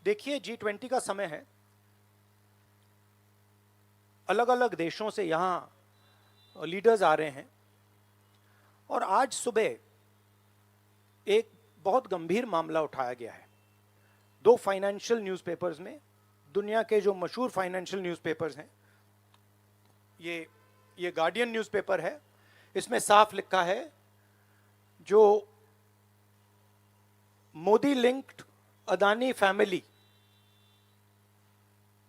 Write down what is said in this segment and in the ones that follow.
देखिए, G20 का समय है। अलग अलग देशों से यहाँ लीडर्स आ रहे हैं और आज सुबह एक बहुत गंभीर मामला उठाया गया है। दो फाइनेंशियल न्यूज़पेपर्स में, दुनिया के जो मशहूर फाइनेंशियल न्यूज़पेपर्स हैं, ये गार्डियन न्यूज़पेपर है। इसमें साफ लिखा है, जो Modi linked Adani family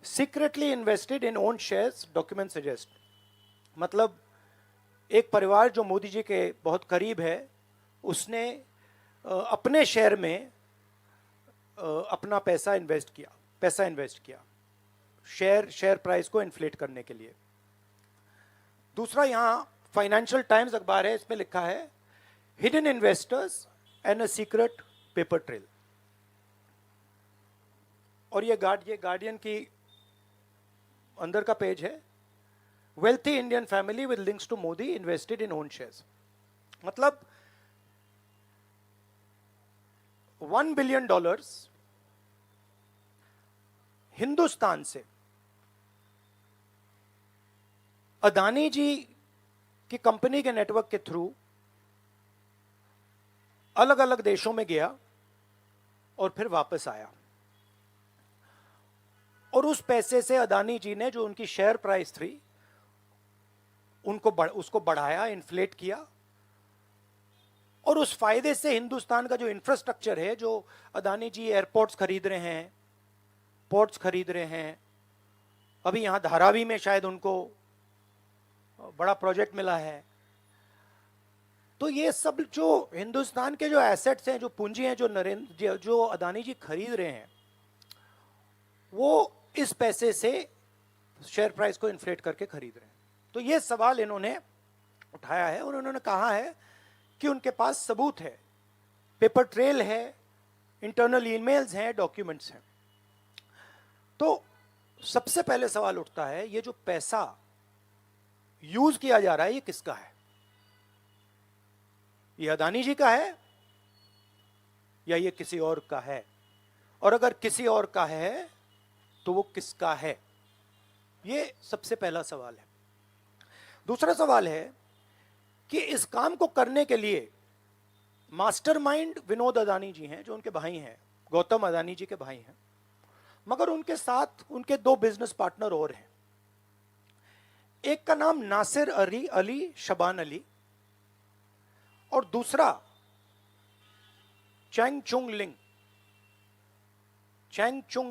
secretly invested in own shares, document suggest. मतलब एक परिवार जो मोदी जी के बहुत करीब है, उसने अपने शेयर में अपना पैसा इन्वेस्ट किया शेयर प्राइस को इन्फ्लेट करने के लिए। दूसरा, यहाँ फाइनेंशियल टाइम्स अखबार है, इसमें लिखा है hidden investors and a secret paper trail. और ये गार्डियन की अंदर का पेज है, wealthy Indian family with links to Modi invested in own shares. मतलब $1 बिलियन हिंदुस्तान से अदानी जी की कंपनी के नेटवर्क के थ्रू अलग अलग देशों में गया और फिर वापस आया। और उस पैसे से अदानी जी ने, जो उनकी शेयर प्राइस थी, उसको बढ़ाया, इन्फ्लेट किया। और उस फायदे से हिंदुस्तान का जो इंफ्रास्ट्रक्चर है, जो अदानी जी एयरपोर्ट्स खरीद रहे हैं, पोर्ट्स खरीद रहे हैं, अभी यहां धारावी में शायद उनको बड़ा प्रोजेक्ट मिला है। तो ये सब जो हिंदुस्तान के जो एसेट्स हैं, जो पूंजी हैं, जो अदानी जी खरीद रहे हैं, वो इस पैसे से शेयर प्राइस को इन्फ्लेट करके खरीद रहे हैं। तो ये सवाल इन्होंने उठाया है और उन्होंने कहा है कि उनके पास सबूत है, पेपर ट्रेल है, इंटरनल ईमेल्स हैं, डॉक्यूमेंट्स हैं। तो सबसे पहले सवाल उठता है, ये जो पैसा यूज किया जा रहा है, ये किसका है? ये अदानी जी का है या ये किसी और का है? और अगर किसी और का है तो वो किसका है? ये सबसे पहला सवाल है। दूसरा सवाल है कि इस काम को करने के लिए मास्टरमाइंड विनोद अदानी जी हैं, जो उनके भाई हैं, गौतम अदानी जी के भाई हैं, मगर उनके साथ उनके दो बिजनेस पार्टनर और हैं। एक का नाम नासिर अली शबान अली और दूसरा चैंग चुंग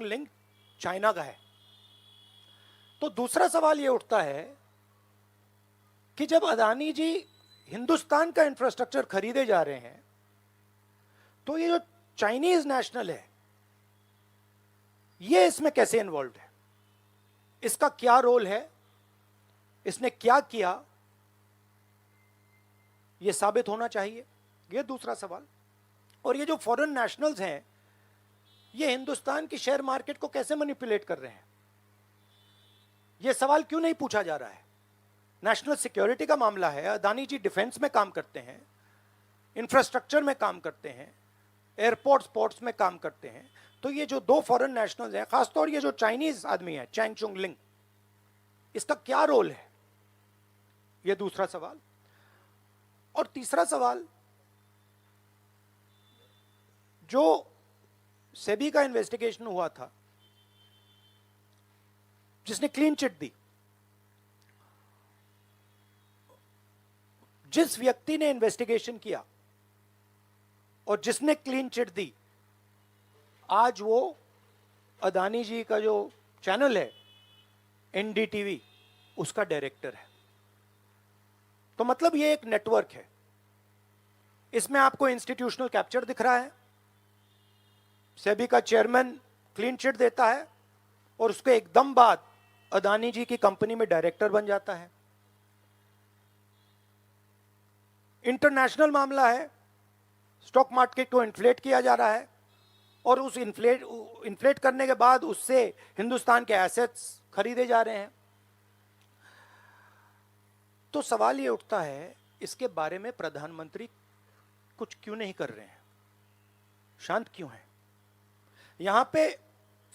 लिंग चाइना का है। तो दूसरा सवाल यह उठता है कि जब अदानी जी हिंदुस्तान का इंफ्रास्ट्रक्चर खरीदे जा रहे हैं, तो ये जो चाइनीज नेशनल है, ये इसमें कैसे इन्वॉल्व है? इसका क्या रोल है? इसने क्या किया? ये साबित होना चाहिए। ये दूसरा सवाल। और ये जो फॉरेन नेशनल्स हैं, ये हिंदुस्तान की शेयर मार्केट को कैसे मैनिपुलेट कर रहे हैं? ये सवाल क्यों नहीं पूछा जा रहा है? नेशनल सिक्योरिटी का मामला है। अदानी जी डिफेंस में काम करते हैं, इंफ्रास्ट्रक्चर में काम करते हैं, एयरपोर्ट्स पोर्ट्स में काम करते हैं। तो ये जो दो फॉरेन नेशनल्स हैं, खासतौर ये जो चाइनीज आदमी है चैंग चुंग लिंग, इसका क्या रोल है? ये दूसरा सवाल। और तीसरा सवाल, जो सेबी का इन्वेस्टिगेशन हुआ था, जिसने क्लीन चिट दी, जिस व्यक्ति ने इन्वेस्टिगेशन किया और जिसने क्लीन चिट दी, आज वो अदानी जी का जो चैनल है एनडीटीवी, उसका डायरेक्टर है। तो मतलब ये एक नेटवर्क है। इसमें आपको इंस्टीट्यूशनल कैप्चर दिख रहा है। सेबी का चेयरमैन क्लीन चिट देता है और उसके एकदम बाद अदानी जी की कंपनी में डायरेक्टर बन जाता है। इंटरनेशनल मामला है, स्टॉक मार्केट को इन्फ्लेट किया जा रहा है और उस इन्फ्लेट करने के बाद उससे हिंदुस्तान के एसेट्स खरीदे जा रहे हैं। तो सवाल ये उठता है, इसके बारे में प्रधानमंत्री कुछ क्यों नहीं कर रहे हैं? शांत क्यों हैं? यहां पे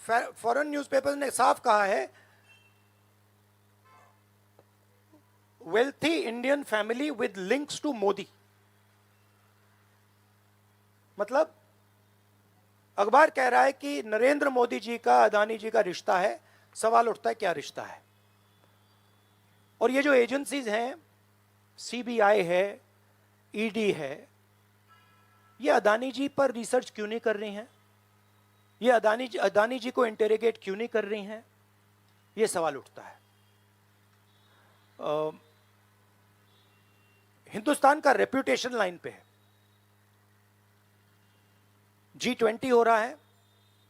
फॉरेन न्यूज़पेपर्स ने साफ कहा है, wealthy Indian family with links to Modi. मतलब अखबार कह रहा है कि नरेंद्र मोदी जी का अदानी जी का रिश्ता है। सवाल उठता है क्या रिश्ता है। और ये जो एजेंसीज हैं, सीबीआई है, ईडी है, ये अदानी जी पर रिसर्च क्यों नहीं कर रही हैं? ये अदानी जी को इंटेरोगेट क्यों नहीं कर रही हैं? ये सवाल उठता है। हिंदुस्तान का रेप्यूटेशन लाइन पे है। G20 हो रहा है,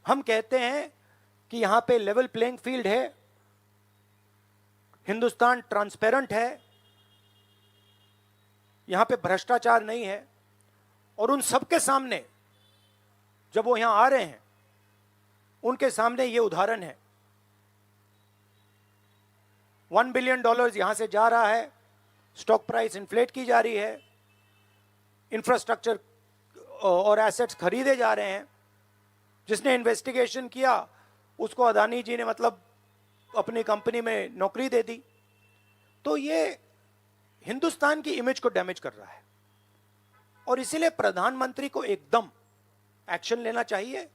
हम कहते हैं कि यहां पे लेवल प्लेइंग फील्ड है, हिंदुस्तान ट्रांसपेरेंट है, यहां पे भ्रष्टाचार नहीं है। और उन सबके सामने जब वो यहां आ रहे हैं, उनके सामने ये उदाहरण है। $1 बिलियन यहां से जा रहा है, स्टॉक प्राइस इन्फ्लेट की जा रही है, इंफ्रास्ट्रक्चर और एसेट्स खरीदे जा रहे हैं। जिसने इन्वेस्टिगेशन किया उसको अदानी जी ने मतलब अपनी कंपनी में नौकरी दे दी। तो ये हिंदुस्तान की इमेज को डैमेज कर रहा है और इसीलिए प्रधानमंत्री को एकदम एक्शन लेना चाहिए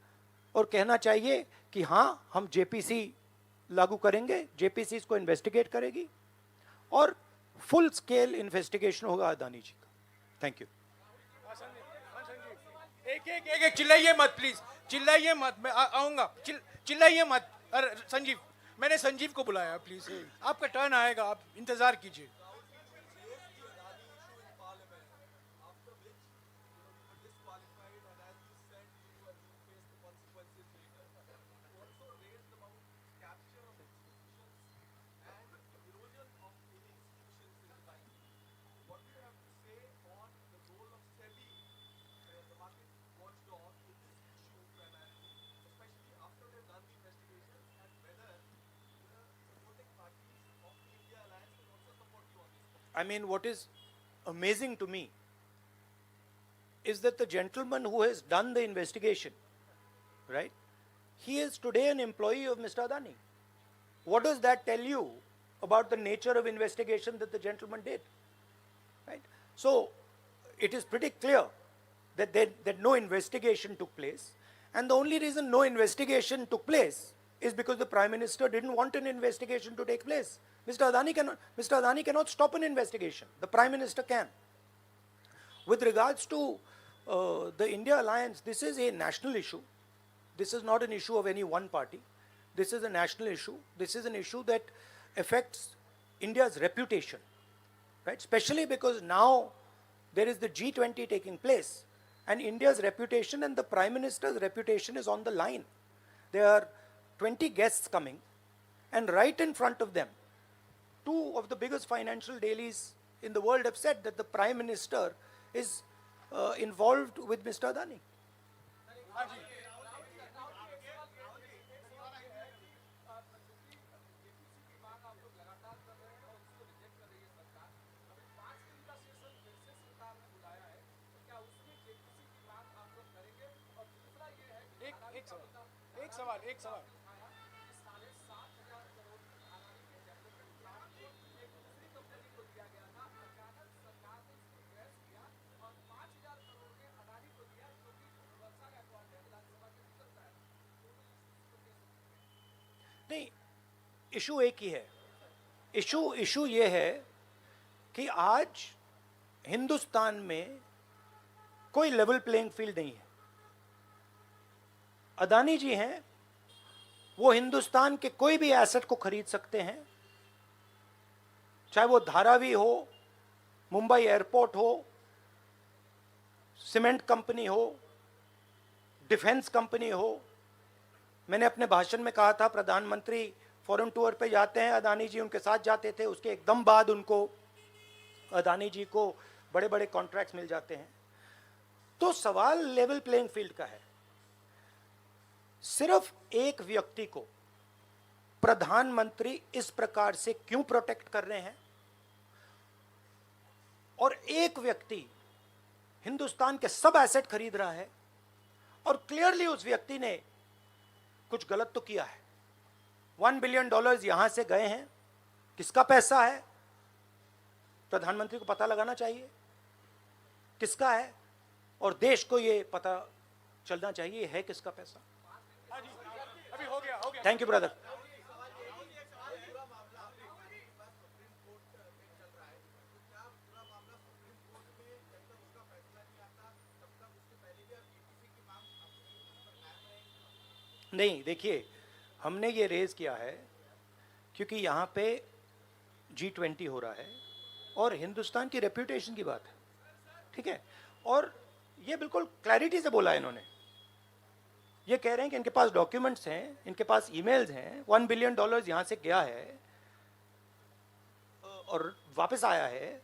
और कहना चाहिए कि हां, हम जेपीसी लागू करेंगे, जेपीसी इसको इन्वेस्टिगेट करेगी और फुल स्केल इन्वेस्टिगेशन होगा अदानी जी का। Thank you. एक चिल्लाइए मत प्लीज, चिल्लाइए मत, मैं आऊंगा। चिल्लाइए मत। अरे संजीव, मैंने संजीव को बुलाया, प्लीज आपका टर्न आएगा, आप इंतजार कीजिए। I mean, what is amazing to me is that the gentleman who has done the investigation, right, he is today an employee of Mr. Adani. What does that tell you about the nature of investigation that the gentleman did? Right? So, it is pretty clear that no investigation took place, and the only reason no investigation took place is because the Prime Minister didn't want an investigation to take place. Mr. Adani cannot stop an investigation. The Prime Minister can. With regards to the India alliance, this is a national issue. This is not an issue of any one party. This is a national issue. This is an issue that affects India's reputation, right? Especially because now there is the G20 taking place, and India's reputation and the Prime Minister's reputation is on the line. There are 20 guests coming, and right in front of them, two of the biggest financial dailies in the world have said that the Prime Minister is involved with Mr. Adani. एक सवाल। नहीं, issue एक ही है। Issue ये है कि आज हिंदुस्तान में कोई लेवल प्लेइंग फील्ड नहीं है। अदानी जी हैं, वो हिंदुस्तान के कोई भी एसेट को खरीद सकते हैं, चाहे वो धारावी हो, मुंबई एयरपोर्ट हो, सीमेंट कंपनी हो, डिफेंस कंपनी हो। मैंने अपने भाषण में कहा था प्रधानमंत्री फॉरेन टूर पे जाते हैं, अदानी जी उनके साथ जाते थे, उसके एकदम बाद उनको अदानी जी को बड़े बड़े कॉन्ट्रैक्ट्स मिल जाते हैं। तो सवाल लेवल प्लेइंग फील्ड का है। सिर्फ एक व्यक्ति को प्रधानमंत्री इस प्रकार से क्यों प्रोटेक्ट कर रहे हैं, और एक व्यक्ति हिंदुस्तान के सब एसेट खरीद रहा है, और क्लियरली उस व्यक्ति ने कुछ गलत तो किया है। $1 बिलियन यहां से गए हैं, किसका पैसा है? प्रधानमंत्री को पता लगाना चाहिए किसका है, और देश को ये पता चलना चाहिए है किसका पैसा। अभी हो गया थैंक यू ब्रदर। नहीं, देखिए, हमने ये रेज किया है क्योंकि यहाँ पे G20 हो रहा है और हिंदुस्तान की रेप्यूटेशन की बात है, ठीक है। और ये बिल्कुल क्लैरिटी से बोला है इन्होंने। ये कह रहे हैं कि इनके पास डॉक्यूमेंट्स हैं, इनके पास ईमेल्स हैं, $1 बिलियन यहाँ से गया है और वापस आया है,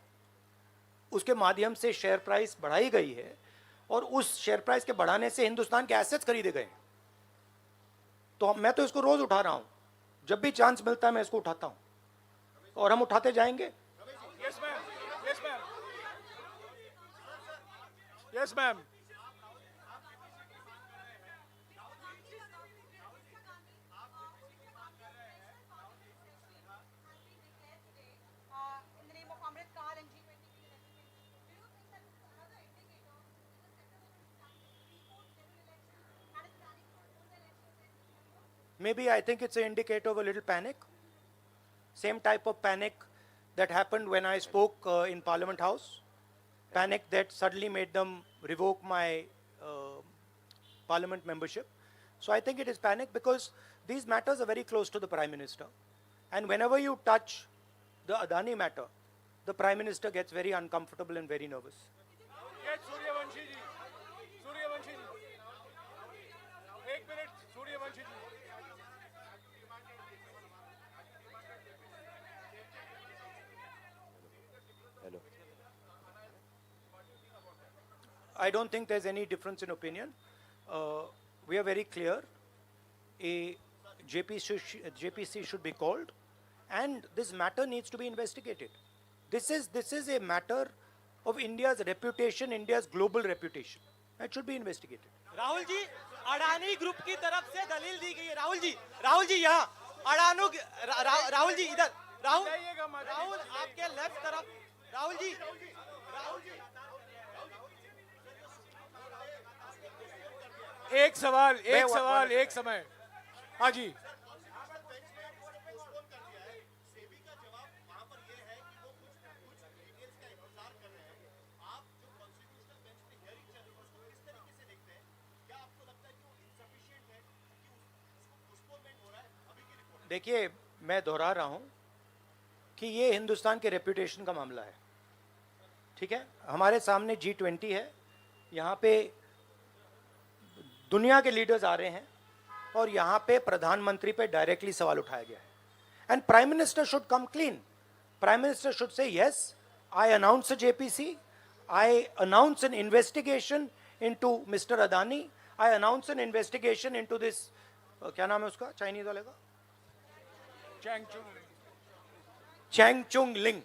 उसके माध्यम से शेयर प्राइस बढ़ाई गई है और उस शेयर प्राइस के बढ़ाने से हिंदुस्तान के एसेट्स खरीदे गए। तो मैं तो इसको रोज उठा रहा हूं, जब भी चांस मिलता है मैं इसको उठाता हूं और हम उठाते जाएंगे। Yes ma'am, yes ma'am, yes ma'am. In the name of Amrit Kaal and G20 being represented, do you think that this is another indicator because September 23rd general election and it's planning to hold the elections in December? Maybe I think it's an indicator of a little panic. Same type of panic that happened when I spoke in Parliament House. Panic that suddenly made them revoke my Parliament membership. So I think it is panic because these matters are very close to the Prime Minister. And whenever you touch the Adani matter, the Prime Minister gets very uncomfortable and very nervous. Yes, Suryavanshi ji. Suryavanshi ji. एक minute, Suryavanshi ji. I don't think there's any difference in opinion. We are very clear. A JPC should be called, and this matter needs to be investigated. This is a matter of India's reputation, India's global reputation. It should be investigated. Rahul ji, Adani group की तरफ से दलील दी गई है। राहुल जी यहाँ अडानो राहुल जी इधर, राहुल आपके left तरफ, राहुल जी एक सवाल, एक समय। हाँ जी। देखिए, मैं दोहरा रहा हूं कि ये हिंदुस्तान के रेपुटेशन का मामला है, ठीक है। हमारे सामने G20 है, यहाँ पे दुनिया के लीडर्स आ रहे हैं और यहाँ पे प्रधानमंत्री पे डायरेक्टली सवाल उठाया गया है। And prime minister should come clean. Prime minister should say yes, I announce a JPC, I announce N investigation into mister Adani, I announce N investigation into this, क्या नाम है उसका चाइनीज वाले का, Chang Chung Ling.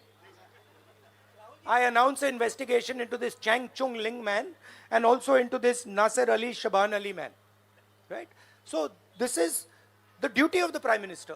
I announce an investigation into this Chang Chung Ling man and also into this Nasser Ali Shaban Ali man. Right? So this is the duty of the Prime Minister.